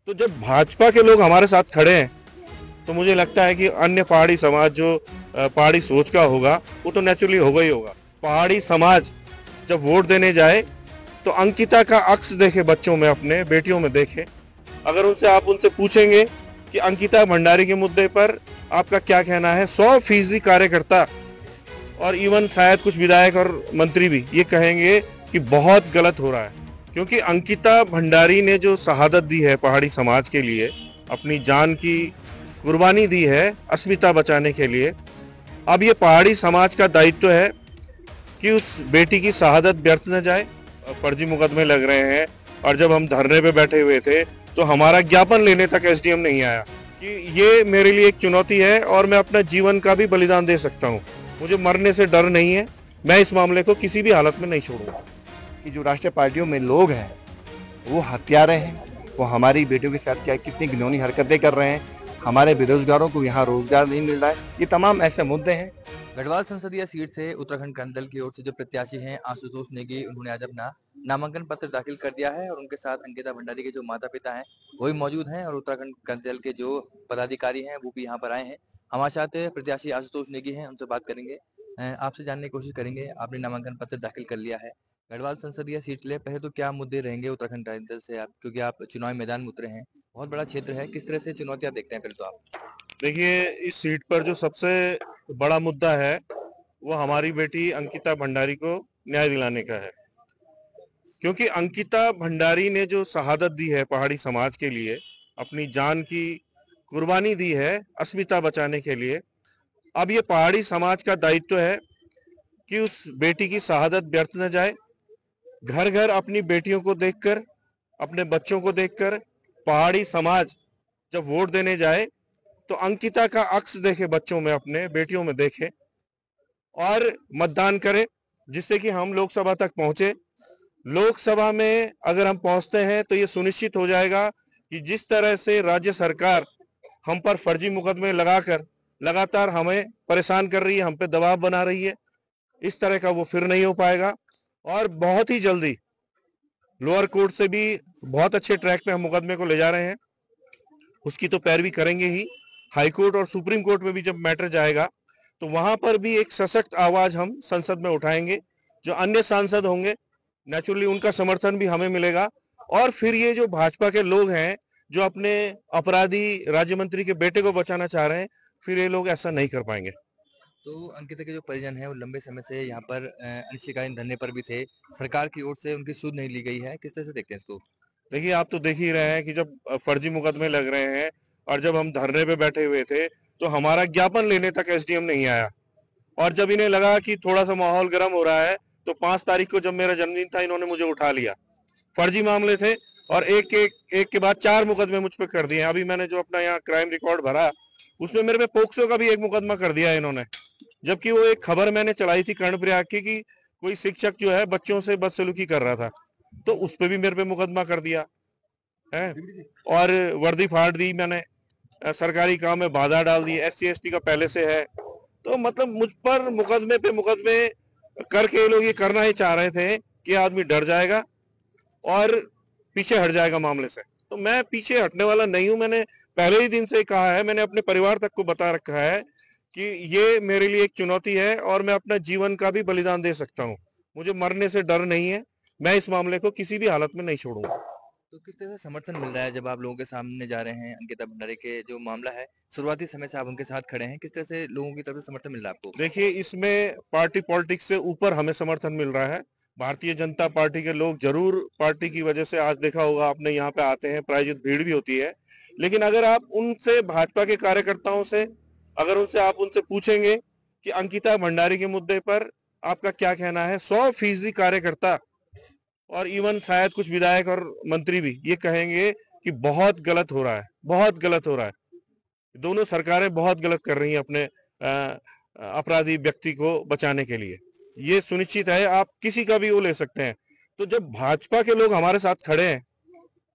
तो जब भाजपा के लोग हमारे साथ खड़े हैं तो मुझे लगता है कि अन्य पहाड़ी समाज जो पहाड़ी सोच का होगा वो तो नेचुरली होगा ही होगा। पहाड़ी समाज जब वोट देने जाए तो अंकिता का अक्स देखे, बच्चों में, अपने बेटियों में देखे। अगर उनसे पूछेंगे कि अंकिता भंडारी के मुद्दे पर आपका क्या कहना है, 100% कार्यकर्ता और इवन शायद कुछ विधायक और मंत्री भी ये कहेंगे कि बहुत गलत हो रहा है। क्योंकि अंकिता भंडारी ने जो शहादत दी है पहाड़ी समाज के लिए, अपनी जान की कुर्बानी दी है अस्मिता बचाने के लिए, अब ये पहाड़ी समाज का दायित्व है कि उस बेटी की शहादत व्यर्थ न जाए। फर्जी मुकदमे लग रहे हैं और जब हम धरने पे बैठे हुए थे तो हमारा ज्ञापन लेने तक एसडीएम नहीं आया। कि ये मेरे लिए एक चुनौती है और मैं अपना जीवन का भी बलिदान दे सकता हूँ, मुझे मरने से डर नहीं है, मैं इस मामले को किसी भी हालत में नहीं छोड़ूंगा। कि जो राष्ट्रीय पार्टियों में लोग हैं वो हत्यारे हैं, वो हमारी बेटियों के साथ क्या कितनी घिनौनी हरकतें कर रहे हैं, हमारे बेरोजगारों को यहाँ रोजगार नहीं मिल रहा है, ये तमाम ऐसे मुद्दे हैं। गढ़वाल संसदीय सीट से उत्तराखंड क्रांति दल की ओर से जो प्रत्याशी हैं आशुतोष नेगी, उन्होंने आज अपना नामांकन पत्र दाखिल कर दिया है और उनके साथ अंकिता भंडारी के जो माता पिता हैं वही मौजूद हैं और उत्तराखंड क्रांति दल के जो पदाधिकारी हैं वो भी यहाँ पर आए हैं। हमारे साथ प्रत्याशी आशुतोष नेगी हैं, उनसे बात करेंगे, आपसे जानने की कोशिश करेंगे। आपने नामांकन पत्र दाखिल कर लिया है गढ़वाल संसदीय सीट ले, पहले तो क्या मुद्दे रहेंगे उत्तराखंड क्रांति दल से आप, क्योंकि आप चुनावी मैदान में उतरे हैं, बहुत बड़ा क्षेत्र है, किस तरह से चुनौतियां देखते हैं? पहले तो आप देखिए, इस सीट पर जो सबसे बड़ा मुद्दा है वो हमारी बेटी अंकिता भंडारी को न्याय दिलाने का है। क्योंकि अंकिता भंडारी ने जो शहादत दी है पहाड़ी समाज के लिए, अपनी जान की कुर्बानी दी है अस्मिता बचाने के लिए, अब ये पहाड़ी समाज का दायित्व है कि उस बेटी की शहादत व्यर्थ न जाए। घर घर अपनी बेटियों को देखकर, अपने बच्चों को देखकर पहाड़ी समाज जब वोट देने जाए तो अंकिता का अक्स देखे, बच्चों में, अपने बेटियों में देखे और मतदान करे, जिससे कि हम लोकसभा तक पहुंचे। लोकसभा में अगर हम पहुंचते हैं तो ये सुनिश्चित हो जाएगा कि जिस तरह से राज्य सरकार हम पर फर्जी मुकदमे लगाकर लगातार हमें परेशान कर रही है, हम पे दबाव बना रही है, इस तरह का वो फिर नहीं हो पाएगा। और बहुत ही जल्दी लोअर कोर्ट से भी बहुत अच्छे ट्रैक पे हम मुकदमे को ले जा रहे हैं, उसकी तो पैरवी करेंगे ही। हाई कोर्ट और सुप्रीम कोर्ट में भी जब मैटर जाएगा तो वहां पर भी एक सशक्त आवाज हम संसद में उठाएंगे। जो अन्य सांसद होंगे नेचुरली उनका समर्थन भी हमें मिलेगा। और फिर ये जो भाजपा के लोग हैं जो अपने अपराधी राज्य मंत्री के बेटे को बचाना चाह रहे हैं, फिर ये लोग ऐसा नहीं कर पाएंगे। तो अंकिता के जो परिजन हैं वो लंबे समय से यहाँ पर अनिश्चितकालीन धरने पर भी थे, सरकार की ओर से उनकी सुध नहीं ली गई है, किस तरह से देखते हैं इसको? देखिए, आप तो देख ही रहे हैं कि जब फर्जी मुकदमे लग रहे हैं और जब हम धरने पे बैठे हुए थे तो हमारा ज्ञापन लेने तक एसडीएम नहीं आया। और जब इन्हें लगा कि थोड़ा सा माहौल गर्म हो रहा है तो 5 तारीख को जब मेरा जन्मदिन था, इन्होंने मुझे उठा लिया। फर्जी मामले थे और एक के बाद 4 मुकदमे मुझ पर कर दिए। अभी मैंने जो अपना यहाँ क्राइम रिकॉर्ड भरा उसमें मेरे पे पोक्सो का भी एक मुकदमा कर दिया है इन्होंने। जबकि वो एक खबर मैंने चलाई थी कर्णप्रयाग की कि कोई शिक्षक जो है बच्चों से बदसलूकी कर रहा था, तो उस पर भी मेरे पे मुकदमा कर दिया है। और वर्दी फाड़ दी मैंने, सरकारी काम में बाधा डाल दी, SC ST का पहले से है। तो मतलब मुझ पर मुकदमे पे मुकदमे करके ये लोग ये करना ही चाह रहे थे कि आदमी डर जाएगा और पीछे हट जाएगा मामले से। तो मैं पीछे हटने वाला नहीं हूं। मैंने पहले ही दिन से कहा है, मैंने अपने परिवार तक को बता रखा है कि ये मेरे लिए एक चुनौती है और मैं अपना जीवन का भी बलिदान दे सकता हूँ, मुझे मरने से डर नहीं है, मैं इस मामले को किसी भी हालत में नहीं छोड़ूंगा। तो किस तरह से समर्थन मिल रहा है जब आप लोगों के सामने जा रहे हैं? अंकिता भंडारी के जो मामला है, शुरुआती समय से आप उनके साथ खड़े हैं, किस तरह से लोगों की तरफ से समर्थन मिल रहा है आपको? देखिए, इसमें पार्टी पॉलिटिक्स से ऊपर हमें समर्थन मिल रहा है। भारतीय जनता पार्टी के लोग जरूर पार्टी की वजह से, आज देखा होगा आपने, यहाँ पे आते हैं, प्रायोजित भीड़ भी होती है। लेकिन अगर आप उनसे, भाजपा के कार्यकर्ताओं से, अगर उनसे पूछेंगे कि अंकिता भंडारी के मुद्दे पर आपका क्या कहना है, 100% कार्यकर्ता और इवन शायद कुछ विधायक और मंत्री भी ये कहेंगे कि बहुत गलत हो रहा है, बहुत गलत हो रहा है, दोनों सरकारें बहुत गलत कर रही हैं अपने अपराधी व्यक्ति को बचाने के लिए। ये सुनिश्चित है, आप किसी का भी वो ले सकते हैं। तो जब भाजपा के लोग हमारे साथ खड़े हैं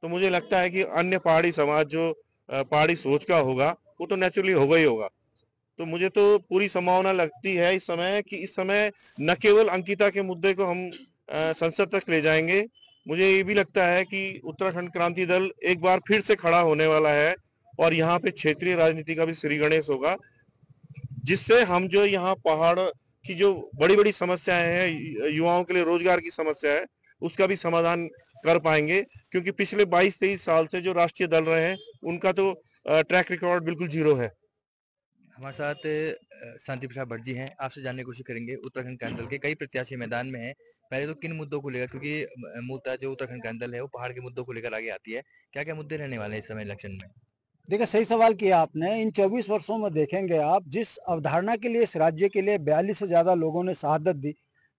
तो मुझे लगता है कि अन्य पहाड़ी समाज जो पहाड़ी सोच का होगा वो तो नेचुरली होगा ही होगा। तो मुझे तो पूरी संभावना लगती है इस समय कि इस समय न केवल अंकिता के मुद्दे को हम संसद तक ले जाएंगे, मुझे ये भी लगता है कि उत्तराखंड क्रांति दल एक बार फिर से खड़ा होने वाला है और यहाँ पे क्षेत्रीय राजनीति का भी श्री गणेश होगा, जिससे हम जो यहाँ पहाड़ की जो बड़ी बड़ी समस्याएं हैं, युवाओं के लिए रोजगार की समस्या है, उसका भी समाधान कर पाएंगे। क्योंकि पिछले 22-23 साल से जो राष्ट्रीय दल रहे हैं उनका तो ट्रैक रिकॉर्ड बिल्कुल जीरो है। हमारे साथ शांति प्रसाद भट्ट जी हैं, आपसे जानने की कोशिश करेंगे। उत्तराखंड क्रांति दल के कई प्रत्याशी मैदान में हैं, पहले तो किन मुद्दों को लेकर, क्योंकि मुद्दा जो उत्तराखंड क्रांति दल है वो पहाड़ के मुद्दों को लेकर आगे आती है, क्या क्या मुद्दे रहने वाले हैं इस समय इलेक्शन में? देखिए, सही सवाल किया आपने। इन 24 वर्षों में देखेंगे आप, जिस अवधारणा के लिए इस राज्य के लिए 42 से ज्यादा लोगों ने शहादत दी,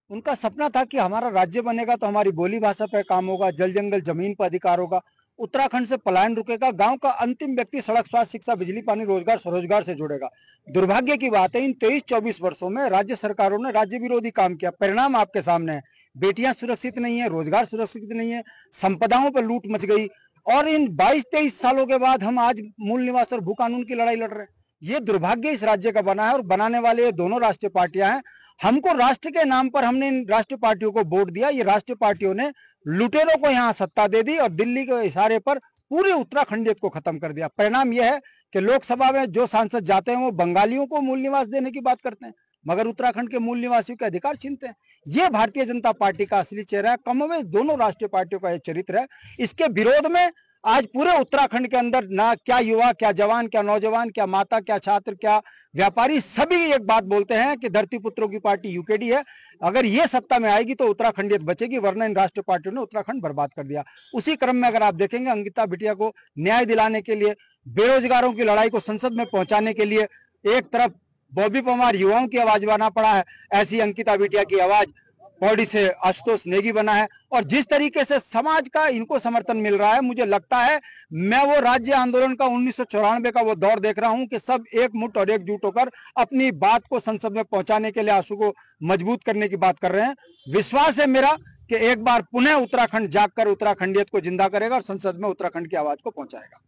उनका सपना था कि हमारा राज्य बनेगा तो हमारी बोली भाषा पे काम होगा, जल जंगल जमीन पर अधिकार होगा, उत्तराखंड से पलायन रुकेगा, गांव का अंतिम व्यक्ति सड़क, स्वास्थ्य, शिक्षा, बिजली, पानी, रोजगार, स्वरोजगार से जुड़ेगा। दुर्भाग्य की बात है, इन 23-24 वर्षों में राज्य सरकारों ने राज्य विरोधी काम किया। परिणाम आपके सामने है। बेटियां सुरक्षित नहीं है, रोजगार सुरक्षित नहीं है, संपदाओं पर लूट मच गई, और इन 22-23 सालों के बाद हम आज मूल निवास और भू कानून की लड़ाई लड़ रहे हैं। ये दुर्भाग्य इस राज्य का बना है, और बनाने वाले ये दोनों राष्ट्रीय पार्टियां हैं। हमको राष्ट्र के नाम पर हमने इन राष्ट्रीय पार्टियों को वोट दिया, ये राष्ट्रीय पार्टियों ने लुटेरों को यहाँ सत्ता दे दी और दिल्ली के इशारे पर पूरे उत्तराखंडियत को खत्म कर दिया। परिणाम यह है कि लोकसभा में जो सांसद जाते हैं वो बंगालियों को मूल निवास देने की बात करते हैं, मगर उत्तराखंड के मूल निवासियों के अधिकार छीनते हैं। ये भारतीय जनता पार्टी का असली चेहरा है। कमोबेश दोनों राष्ट्रीय पार्टियों का यह चरित्र है। इसके विरोध में आज पूरे उत्तराखंड के अंदर ना क्या युवा, क्या जवान, क्या नौजवान, क्या माता, क्या छात्र, क्या व्यापारी, सभी एक बात बोलते हैं कि धरती पुत्रों की पार्टी यूकेडी है। अगर ये सत्ता में आएगी तो उत्तराखंडियत बचेगी, वरना इन राष्ट्रीय पार्टियों ने उत्तराखंड बर्बाद कर दिया। उसी क्रम में अगर आप देखेंगे, अंकिता बिटिया को न्याय दिलाने के लिए, बेरोजगारों की लड़ाई को संसद में पहुंचाने के लिए एक तरफ बॉबी परमार युवाओं की आवाज बना पड़ा है, ऐसी अंकिता बिटिया की आवाज पौड़ी से आशुतोष नेगी बना है। और जिस तरीके से समाज का इनको समर्थन मिल रहा है, मुझे लगता है मैं वो राज्य आंदोलन का 1994 का वो दौर देख रहा हूं कि सब एक मुट्ठ और एकजुट होकर अपनी बात को संसद में पहुंचाने के लिए आंसू को मजबूत करने की बात कर रहे हैं। विश्वास है मेरा कि एक बार पुनः उत्तराखंड जागकर उत्तराखंडियत को जिंदा करेगा और संसद में उत्तराखंड की आवाज को पहुंचाएगा।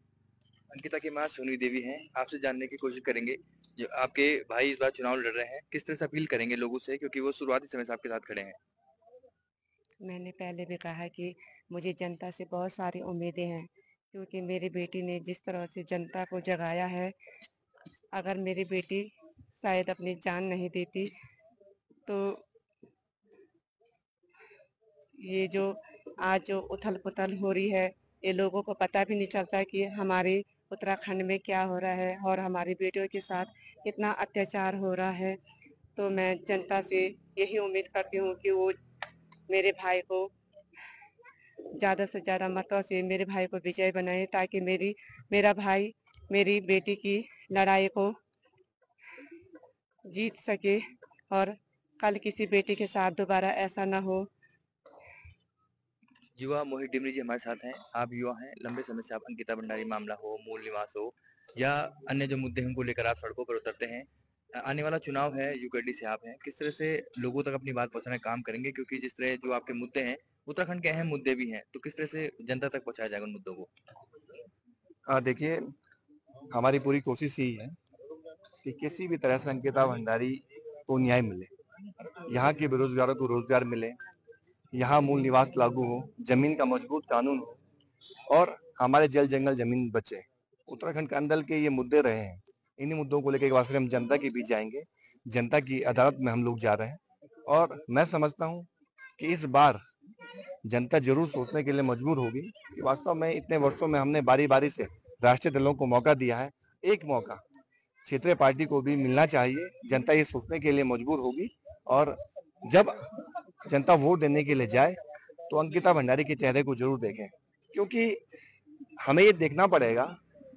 अंकिता की मां सोनी देवी हैं, आपसे जानने की कोशिश करेंगे, जो आपके भाई इस बार चुनाव लड़ रहे हैं, किस तरह से अपील करेंगे लोगों से, क्योंकि वो शुरुआती समय से आपके साथ खड़े हैं? मैंने पहले भी कहा कि मुझे जनता से बहुत सारी उम्मीदें हैं, क्योंकि मेरी बेटी ने जिस तरह से जनता को जगाया है, अगर मेरी बेटी शायद अपनी जान नहीं देती तो ये जो आज जो उथल पुथल हो रही है, ये लोगों को पता भी नहीं चलता कि हमारे उत्तराखंड में क्या हो रहा है और हमारी बेटियों के साथ कितना अत्याचार हो रहा है। तो मैं जनता से यही उम्मीद करती हूँ कि वो मेरे भाई को ज़्यादा से ज़्यादा मतों से मेरे भाई को विजय बनाए, ताकि मेरा भाई मेरी बेटी की लड़ाई को जीत सके और कल किसी बेटी के साथ दोबारा ऐसा ना हो। युवा मोहित डिमरी जी हमारे साथ हैं। आप युवा हैं, लंबे समय से आप अंकिता भंडारी मामला हो, मूल निवास हो या अन्य जो मुद्दे हैं उनको लेकर आप सड़कों पर उतरते हैं। आने वाला चुनाव है, यूकेडी से आप हैं, किस तरह से लोगों तक अपनी बात पहुंचाने का काम करेंगे, क्योंकि जिस तरह जो आपके मुद्दे हैं उत्तराखंड के अहम मुद्दे भी हैं, तो किस तरह से जनता तक पहुंचाया जाएगा उन मुद्दों को? देखिए, हमारी पूरी कोशिश यही है कि किसी भी तरह से अंकिता भंडारी को न्याय मिले, यहाँ के बेरोजगारों को रोजगार मिले, यहाँ मूल निवास लागू हो, जमीन का मजबूत कानून हो और हमारे जल जंगल जमीन बचे। उत्तराखंड क्रांति दल के ये मुद्दे रहे हैं। इन्हीं मुद्दों को लेकर एक बार फिर हम जनता के बीच जाएंगे, जनता की अदालत में हम लोग जा रहे हैं और मैं समझता हूँ कि इस बार जनता जरूर सोचने के लिए मजबूर होगी कि वास्तव में इतने वर्षों में हमने बारी बारी से राष्ट्रीय दलों को मौका दिया है, एक मौका क्षेत्रीय पार्टी को भी मिलना चाहिए। जनता ये सोचने के लिए मजबूर होगी और जब जनता वोट देने के लिए जाए तो अंकिता भंडारी के चेहरे को जरूर देखें, क्योंकि हमें ये देखना पड़ेगा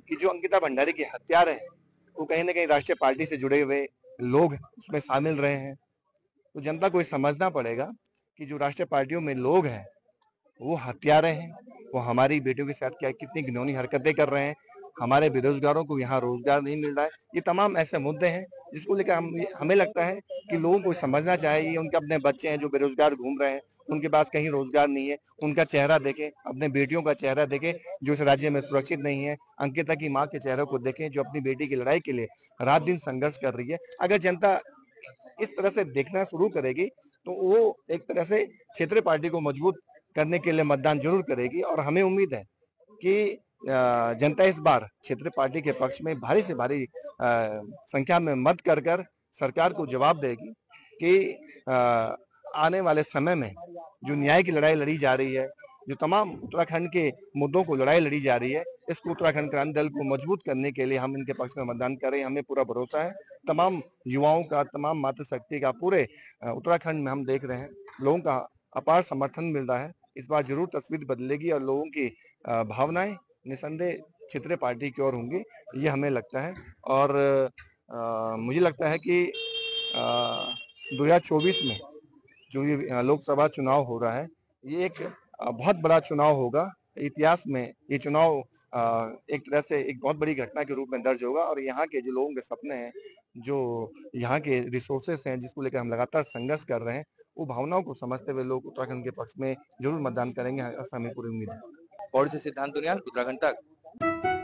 कि जो अंकिता भंडारी के हत्यारे हैं वो कहीं ना कहीं राष्ट्रीय पार्टी से जुड़े हुए लोग उसमें शामिल रहे हैं। तो जनता को ये समझना पड़ेगा कि जो राष्ट्रीय पार्टियों में लोग हैं वो हत्यारे हैं, वो हमारी बेटियों के साथ क्या कितनी घिनौनी हरकतें कर रहे हैं, हमारे बेरोजगारों को यहाँ रोजगार नहीं मिल रहा है। ये तमाम ऐसे मुद्दे हैं जिसको लेकर हमें लगता है कि लोगों को समझना चाहिए। उनके अपने बच्चे हैं जो बेरोजगार घूम रहे हैं, उनके पास कहीं रोजगार नहीं है, उनका चेहरा देखें, अपने बेटियों का चेहरा देखें जो इस राज्य में सुरक्षित नहीं है, अंकिता की माँ के चेहरे को देखें जो अपनी बेटी की लड़ाई के लिए रात दिन संघर्ष कर रही है। अगर जनता इस तरह से देखना शुरू करेगी तो वो एक तरह से क्षेत्रीय पार्टी को मजबूत करने के लिए मतदान जरूर करेगी और हमें उम्मीद है कि जनता इस बार क्षेत्रीय पार्टी के पक्ष में भारी से भारी संख्या में मत कर सरकार को जवाब देगी कि आने वाले समय में जो न्याय की लड़ाई लड़ी जा रही है, जो तमाम उत्तराखंड के मुद्दों को लड़ाई लड़ी जा रही है, इसको उत्तराखंड क्रांति दल को मजबूत करने के लिए हम इनके पक्ष में मतदान करें। हमें पूरा भरोसा है, तमाम युवाओं का, तमाम मातृशक्ति का पूरे उत्तराखंड में हम देख रहे हैं, लोगों का अपार समर्थन मिल रहा है। इस बार जरूर तस्वीर बदलेगी और लोगों की भावनाएं निसंदेह क्षेत्रीय पार्टी की ओर होंगी, ये हमें लगता है। और मुझे लगता है कि 2024 में जो ये लोकसभा चुनाव हो रहा है, ये एक बहुत बड़ा चुनाव होगा। इतिहास में ये चुनाव एक तरह से एक बहुत बड़ी घटना के रूप में दर्ज होगा और यहाँ के जो लोगों के सपने हैं, जो यहाँ के रिसोर्सेस हैं, जिसको लेकर हम लगातार संघर्ष कर रहे हैं, वो भावनाओं को समझते हुए लोग उत्तराखंड के पक्ष में जरूर मतदान करेंगे, ऐसा हमें पूरी उम्मीद है। पौड़ी से सिद्धांत दुनियाल, उत्तराखंड तक।